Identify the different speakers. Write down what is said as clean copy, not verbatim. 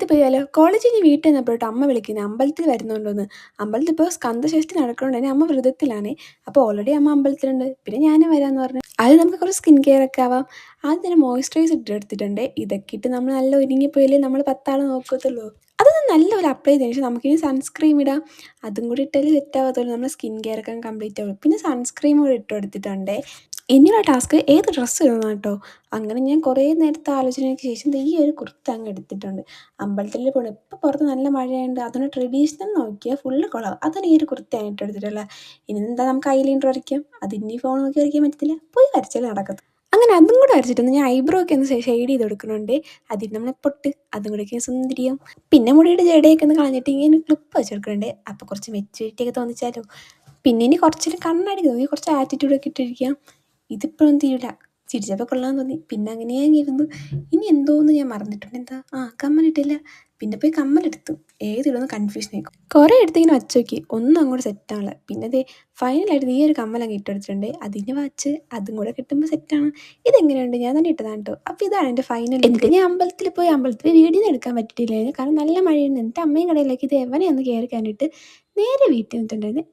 Speaker 1: അമ്പലത്തിൽ പോയാലോ? കോളേജിൽ നിന്ന് വീട്ടിൽ നിന്നപ്പോഴട്ടോ അമ്മ വിളിക്കുന്നത് അമ്പലത്തിൽ വരുന്നുണ്ടോന്ന്. അമ്പലത്തിൽ ഇപ്പോൾ സ്കന്ദഷഷ്ഠി നടക്കണോണ്ട് തന്നെ അമ്മ വ്രതത്തിലാണേ. അപ്പോൾ ഓൾറെഡി അമ്മ അമ്പലത്തിലുണ്ട്. പിന്നെ ഞാനും വരാമെന്ന് പറഞ്ഞു. അത് നമുക്ക് കുറച്ച് സ്കിൻ കെയർ ഒക്കെ ആവാം. ആദ്യം തന്നെ മോയ്സ്ചറൈസർ ഇട്ടെടുത്തിട്ടുണ്ട്. ഇതൊക്കെ ഇട്ട് നമ്മൾ നല്ല ഒരുങ്ങിപ്പോയാലേ നമ്മൾ 10 ആൾ നോക്കത്തുള്ളൂ. അതൊന്ന് നല്ലപോലെ അപ്ലൈ ചെയ്തതിന് ശേഷം നമുക്കിനി സൺസ്ക്രീം ഇടാം. അതും കൂടി ഇട്ടാൽ സെറ്റ് ആവാത്തുള്ളൂ. നമ്മുടെ സ്കിൻ കെയർ ഒക്കെ കംപ്ലീറ്റ് ആവുള്ളൂ. പിന്നെ സൺസ്ക്രീം കൂടി ഇട്ട് കൊടുത്തിട്ടുണ്ട്. ഇനിയുള്ള ടാസ്ക് ഏത് ഡ്രസ്സ് ഇടണം കേട്ടോ. അങ്ങനെ ഞാൻ കുറേ നേരത്തെ ആലോചനയ്ക്ക് ശേഷം ദേ ഈ ഒരു കുർത്ത അങ്ങ് എടുത്തിട്ടുണ്ട്. അമ്പലത്തിൽ പോകണം. ഇപ്പം പുറത്ത് നല്ല മഴയുണ്ട്. അതുകൊണ്ട് ട്രഡീഷണൽ നോക്കിയാൽ ഫുള്ള് കുളമാവും. അതാണ് ഈ ഒരു കുർത്തയാണ് ഇട്ട് എടുത്തിട്ടുള്ളത്. ഇനി എന്താ നമുക്ക് ഐലൈനർ വരയ്ക്കാം. അതിനി ഫോൺ നോക്കി വരയ്ക്കാൻ പറ്റത്തില്ല. പോയി വരച്ചാലേ നടക്കത്തു. അങ്ങനെ അതും കൂടെ വരച്ചിട്ടൊന്ന് ഞാൻ ഐബ്രോ ഒക്കെ ഒന്ന് ഷെയ്ഡ് ചെയ്ത് കൊടുക്കുന്നുണ്ട്. അതിന് നമ്മൾ പൊട്ട് അതും കൂടെയൊക്കെ സുന്ദരിയും. പിന്നെ മുടിയുടെ ജടയൊക്കെ ഒന്ന് കളഞ്ഞിട്ട് ഇങ്ങനെ ക്ലിപ്പ് വെച്ചെടുക്കുന്നുണ്ട്. അപ്പോൾ കുറച്ച് മെച്ചൂരിറ്റിയൊക്കെ തോന്നിച്ചാലോ. പിന്നെ ഇനി കുറച്ചൊരു കണ്ണാടി തോന്നി കുറച്ച് ആറ്റിറ്റ്യൂഡൊക്കെ ഇട്ടിരിക്കാം. ഇതിപ്പോഴൊന്നും തീരില്ല. ചിരിച്ചപ്പോൾ കൊള്ളാൻ തോന്നി. പിന്നെ അങ്ങനെ ഞാൻ ഇരുന്നു. ഇനി എന്തോന്ന് ഞാൻ മറന്നിട്ടുണ്ട്. എന്താ കമ്മലിട്ടില്ല. പിന്നെ പോയി കമ്മലെടുത്തു. ഏതിടുമെന്ന് കൺഫ്യൂഷൻ ആയിക്കും. കുറേ എടുത്തിങ്ങനെ വച്ച് നോക്കി. ഒന്നും അങ്ങോട്ട് സെറ്റാണില്ല. പിന്നെ ദേ ഫൈനലായിട്ട് ഈ ഒരു കമ്മലങ്ങ് ഇട്ടെടുത്തിട്ടുണ്ട്. അതിന് വച്ച് അതും കൂടെ കിട്ടുമ്പോൾ സെറ്റാണ്. ഇതെങ്ങനെയുണ്ട്? ഞാൻ തന്നെ ഇട്ടതാണ് കേട്ടോ. അപ്പോൾ ഇതാണ് എൻ്റെ ഫൈനൽ. എന്നിട്ട് ഞാൻ അമ്പലത്തിൽ വീഡിയോ എടുക്കാൻ പറ്റിയില്ലായിരുന്നു. കാരണം നല്ല മഴയായിരുന്നു. എന്നിട്ട് അമ്മയും കടയിലേക്ക് ഇത് എവനെയൊന്ന് കയറി കണ്ടിട്ട് നേരെ വീട്ടിൽ നിന്നിട്ടുണ്ടായിരുന്നു.